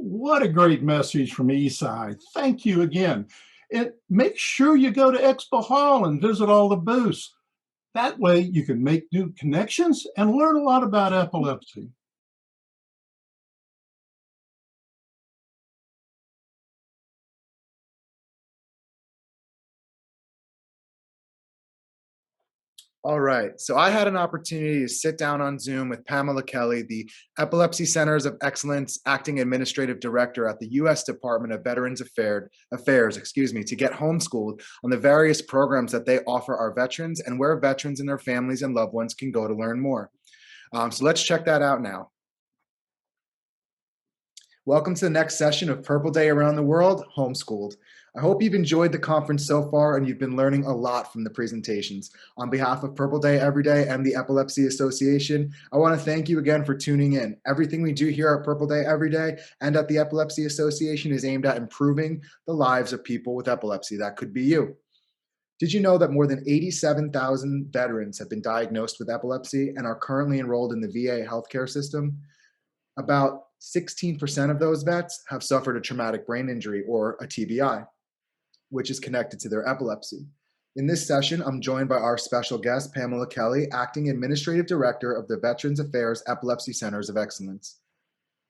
What a great message from Eastside. Thank you again. And make sure you go to Expo Hall and visit all the booths. That way you can make new connections and learn a lot about epilepsy. All right. So I had an opportunity to sit down on Zoom with Pamela Kelly, the Epilepsy Centers of Excellence Acting Administrative Director at the U.S. Department of Veterans Affairs, to get homeschooled on the various programs that they offer our veterans and where veterans and their families and loved ones can go to learn more. So let's check that out now. Welcome to the next session of Purple Day Around the World, Homeschooled. I hope you've enjoyed the conference so far and you've been learning a lot from the presentations. On behalf of Purple Day Everyday and the Epilepsy Association, I want to thank you again for tuning in. Everything we do here at Purple Day Everyday and at the Epilepsy Association is aimed at improving the lives of people with epilepsy. That could be you. Did you know that more than 87,000 veterans have been diagnosed with epilepsy and are currently enrolled in the VA healthcare system? About 16% of those vets have suffered a traumatic brain injury or a TBI, which is connected to their epilepsy. In this session, I'm joined by our special guest, Pamela Kelly, Acting Administrative Director of the Veterans Affairs Epilepsy Centers of Excellence.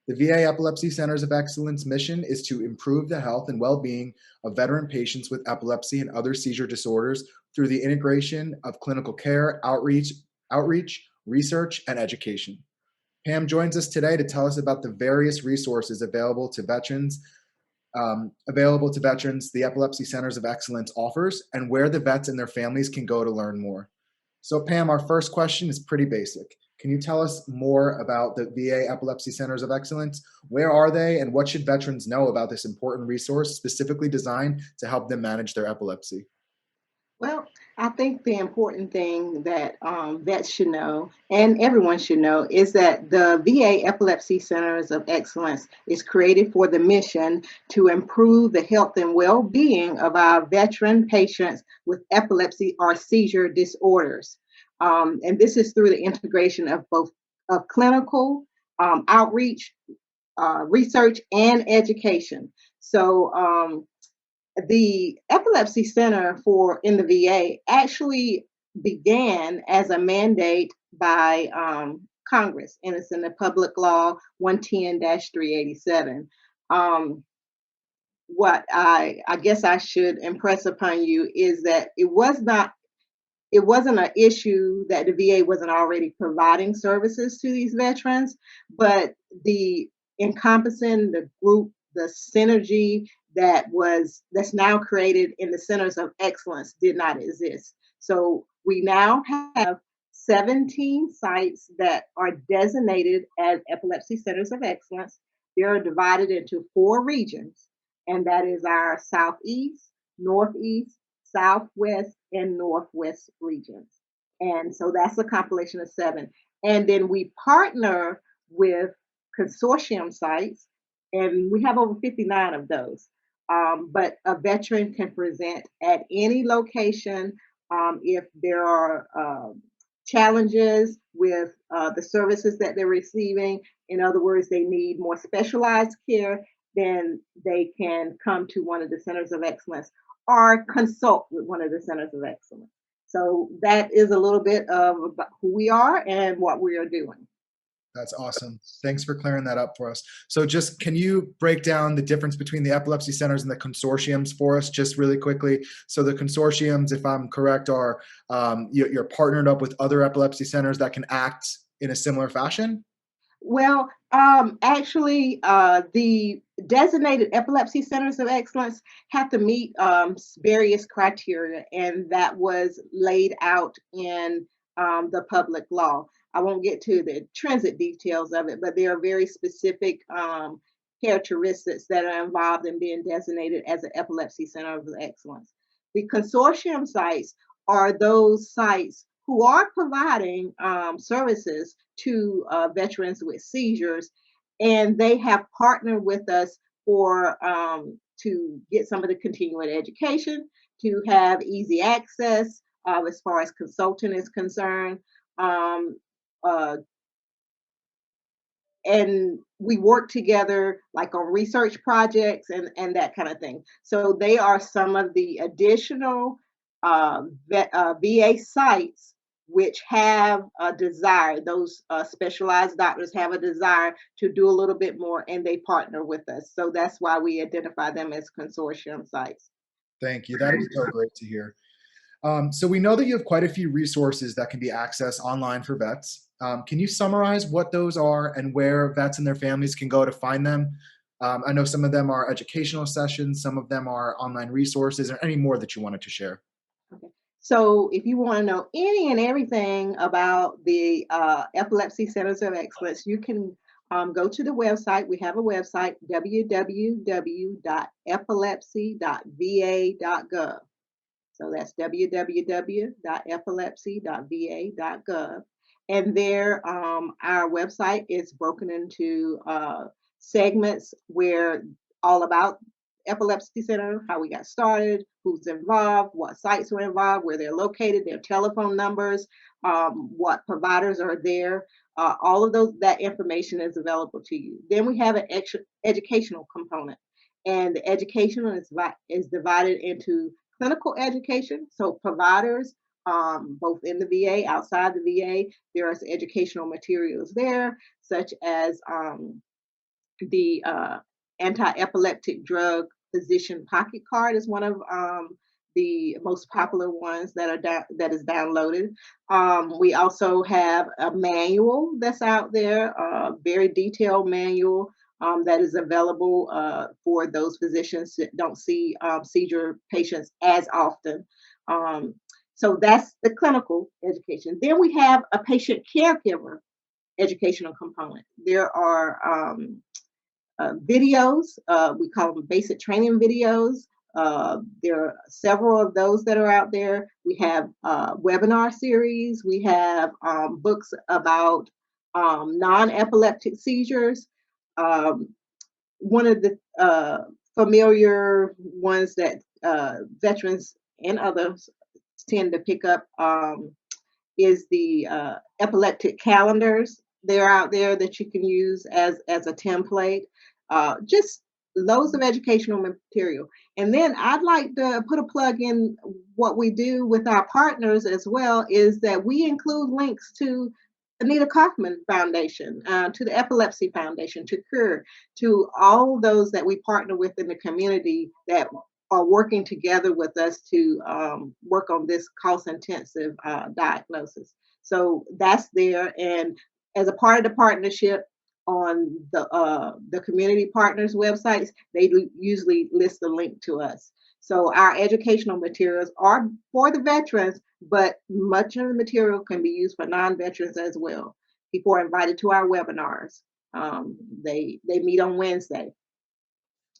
The VA Epilepsy Centers of Excellence mission is to improve the health and well-being of veteran patients with epilepsy and other seizure disorders through the integration of clinical care, outreach, research, and education. Pam joins us today to tell us about the various resources available to veterans the Epilepsy Centers of Excellence offers and where the vets and their families can go to learn more. So Pam, our first question is pretty basic. Can you tell us more about the VA Epilepsy Centers of Excellence? Where are they and what should veterans know about this important resource specifically designed to help them manage their epilepsy? Well, I think the important thing that vets should know and everyone should know is that the VA Epilepsy Centers of Excellence is created for the mission to improve the health and well-being of our veteran patients with epilepsy or seizure disorders. And this is through the integration of both of clinical outreach, research, and education. So the Epilepsy Center in the VA actually began as a mandate by Congress, and it's in the Public Law 110-387. What I guess I should impress upon you is that it wasn't an issue that the VA wasn't already providing services to these veterans, but the encompassing the group, the synergy that's now created in the Centers of Excellence did not exist. So we now have 17 sites that are designated as Epilepsy Centers of Excellence. They're divided into 4 regions, and that is our Southeast, Northeast, Southwest, and Northwest regions. And so that's a compilation of 7. And then we partner with consortium sites, and we have over 59 of those. But a veteran can present at any location if there are challenges with the services that they're receiving. In other words, they need more specialized care, then they can come to one of the Centers of Excellence or consult with one of the Centers of Excellence. So that is a little bit of who we are and what we are doing. That's awesome. Thanks for clearing that up for us. So just can you break down the difference between the epilepsy centers and the consortiums for us just really quickly? So the consortiums, if I'm correct, are you're partnered up with other epilepsy centers that can act in a similar fashion? Well, actually, the designated Epilepsy Centers of Excellence have to meet various criteria, and that was laid out in the public law. I won't get to the transit details of it, but there are very specific characteristics that are involved in being designated as an Epilepsy Center of Excellence. The consortium sites are those sites who are providing services to veterans with seizures, and they have partnered with us for to get some of the continuing education, to have easy access as far as consulting is concerned, um, uh, and we work together like on research projects and that kind of thing. So they are some of the additional VA sites which have a desire. Those specialized doctors have a desire to do a little bit more, and they partner with us. So that's why we identify them as consortium sites. Thank you. That is so great to hear. So we know that you have quite a few resources that can be accessed online for vets. Can you summarize what those are and where vets and their families can go to find them? I know some of them are educational sessions, some of them are online resources, or any more that you wanted to share. Okay. So if you want to know any and everything about the Epilepsy Centers of Excellence, you can go to the website. We have a website, www.epilepsy.va.gov. So that's www.epilepsy.va.gov. And there, our website is broken into segments where all about Epilepsy Center, how we got started, who's involved, what sites are involved, where they're located, their telephone numbers, what providers are there. All of that information is available to you. Then we have an educational component, and the educational is divided into clinical education. So providers, both in the VA, outside the VA, there are educational materials there, such as the anti-epileptic drug physician pocket card is one of the most popular ones that is downloaded. We also have a manual that's out there, a very detailed manual that is available for those physicians that don't see seizure patients as often. So that's the clinical education. Then we have a patient caregiver educational component. There are videos, we call them basic training videos. There are several of those that are out there. We have webinar series. We have books about non-epileptic seizures. One of the familiar ones that veterans and others tend to pick up is the epileptic calendars. They're out there that you can use as a template. Just loads of educational material. And then I'd like to put a plug in what we do with our partners as well, is that we include links to Anita Kaufman Foundation, to the Epilepsy Foundation, to CURE, to all those that we partner with in the community that are working together with us to work on this cost-intensive diagnosis. So that's there, and as a part of the partnership on the community partners websites, they usually list the link to us. So our educational materials are for the veterans, but much of the material can be used for non-veterans as well. People are invited to our webinars. They meet on Wednesday,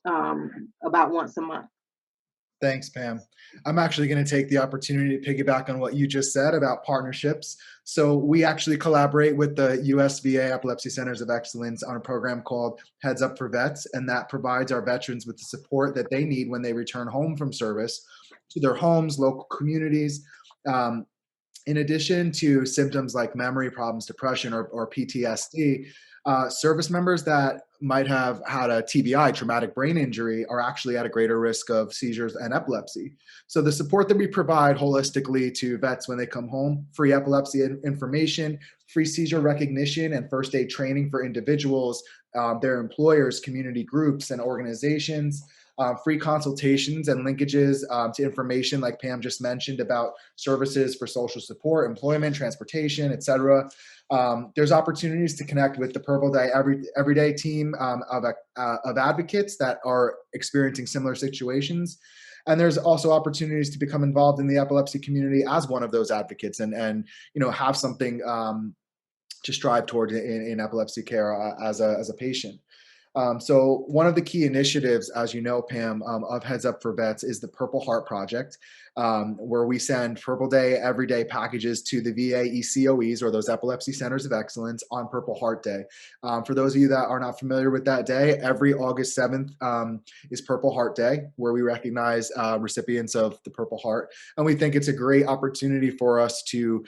about once a month. Thanks, Pam. I'm actually going to take the opportunity to piggyback on what you just said about partnerships. So we actually collaborate with the US VA Epilepsy Centers of Excellence on a program called Heads Up for Vets, and that provides our veterans with the support that they need when they return home from service to their homes, local communities. In addition to symptoms like memory problems, depression, or PTSD, service members that might have had a TBI, traumatic brain injury, are actually at a greater risk of seizures and epilepsy. So the support that we provide holistically to vets when they come home, free epilepsy information, free seizure recognition, and first aid training for individuals, their employers, community groups, and organizations, free consultations and linkages to information like Pam just mentioned about services for social support, employment, transportation, etc. There's opportunities to connect with the Purple Day Everyday team of advocates that are experiencing similar situations. And there's also opportunities to become involved in the epilepsy community as one of those advocates and have something to strive toward in epilepsy care as a patient. So one of the key initiatives, as you know, Pam, of Heads Up for Vets is the Purple Heart Project, where we send Purple Day Everyday packages to the VA ECoEs, or those Epilepsy Centers of Excellence, on Purple Heart Day. For those of you that are not familiar with that day, every August 7th is Purple Heart Day, where we recognize recipients of the Purple Heart. And we think it's a great opportunity for us to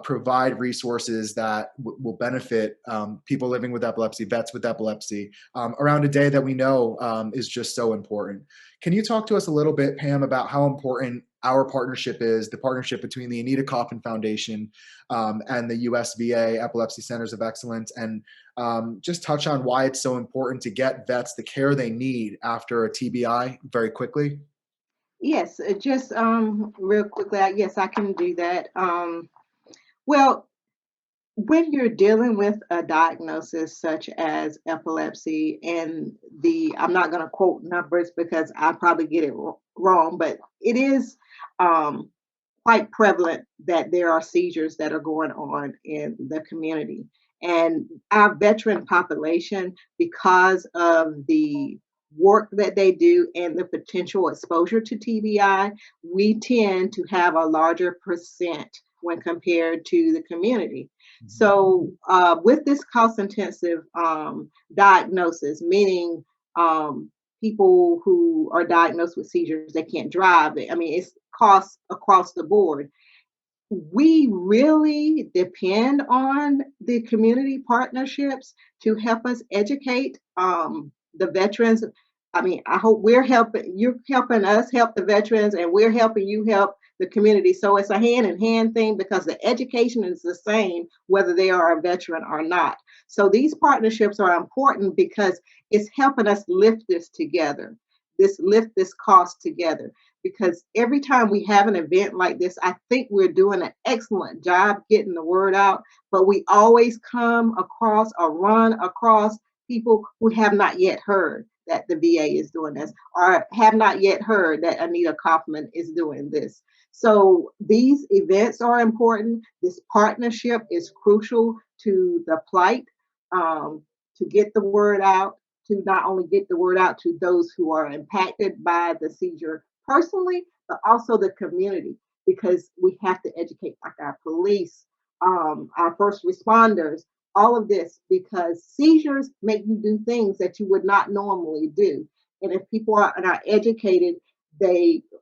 provide resources that will benefit people living with epilepsy, vets with epilepsy, around a day that we know is just so important. Can you talk to us a little bit, Pam, about how important our partnership is, the partnership between the Anita Kaufman Foundation and the US VA Epilepsy Centers of Excellence, and just touch on why it's so important to get vets the care they need after a TBI very quickly? Yes, just real quickly, yes, I can do that. Well, when you're dealing with a diagnosis such as epilepsy, and I'm not going to quote numbers because I probably get it wrong, but it is quite prevalent that there are seizures that are going on in the community. And our veteran population, because of the work that they do and the potential exposure to TBI, we tend to have a larger percent when compared to the community. So, with this cost intensive diagnosis, meaning people who are diagnosed with seizures, they can't drive. I mean, it's costs across the board. We really depend on the community partnerships to help us educate the veterans. I mean, I hope you're helping us help the veterans, and we're helping you help the community. So it's a hand in hand thing, because the education is the same whether they are a veteran or not. So these partnerships are important because it's helping us lift this together, lift this cost together. Because every time we have an event like this, I think we're doing an excellent job getting the word out, but we always come across or run across people who have not yet heard that the VA is doing this, or have not yet heard that Anita Kaufman is doing this. So these events are important. This partnership is crucial to the plight, to get the word out, to not only get the word out to those who are impacted by the seizure personally, but also the community, because we have to educate like our police, our first responders, all of this, because seizures make you do things that you would not normally do. And if people are not educated,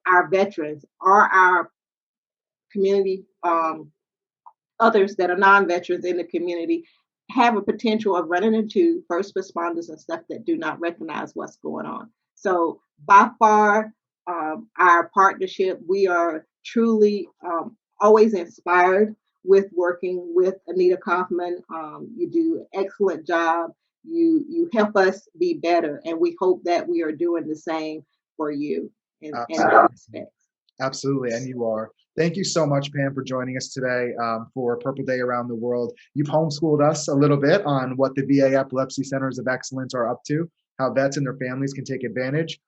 our veterans or our community, others that are non-veterans in the community, have a potential of running into first responders and stuff that do not recognize what's going on. So by far, our partnership, we are truly always inspired with working with Anita Kaufman. You do an excellent job. You help us be better, and we hope that we are doing the same for you in that respect. Absolutely, and you are. Thank you so much, Pam, for joining us today for Purple Day Around the World. You've homeschooled us a little bit on what the VA Epilepsy Centers of Excellence are up to, how vets and their families can take advantage.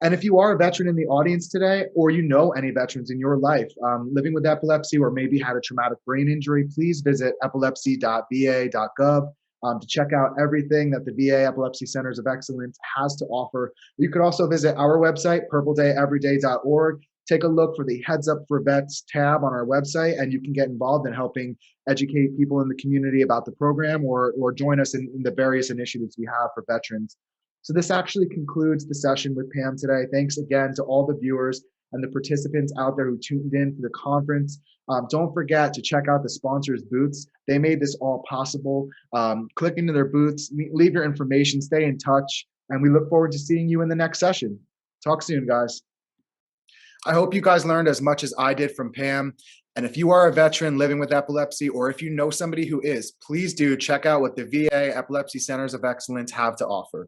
And if you are a veteran in the audience today, or you know any veterans in your life living with epilepsy, or maybe had a traumatic brain injury, please visit epilepsy.va.gov to check out everything that the VA Epilepsy Centers of Excellence has to offer. You could also visit our website, purpledayeveryday.org. Take a look for the Heads Up for Vets tab on our website, and you can get involved in helping educate people in the community about the program, or join us in the various initiatives we have for veterans. So this actually concludes the session with Pam today. Thanks again to all the viewers and the participants out there who tuned in for the conference. Don't forget to check out the sponsors' booths. They made this all possible. Click into their booths, leave your information, stay in touch, and we look forward to seeing you in the next session. Talk soon, guys. I hope you guys learned as much as I did from Pam. And if you are a veteran living with epilepsy, or if you know somebody who is, please do check out what the VA Epilepsy Centers of Excellence have to offer.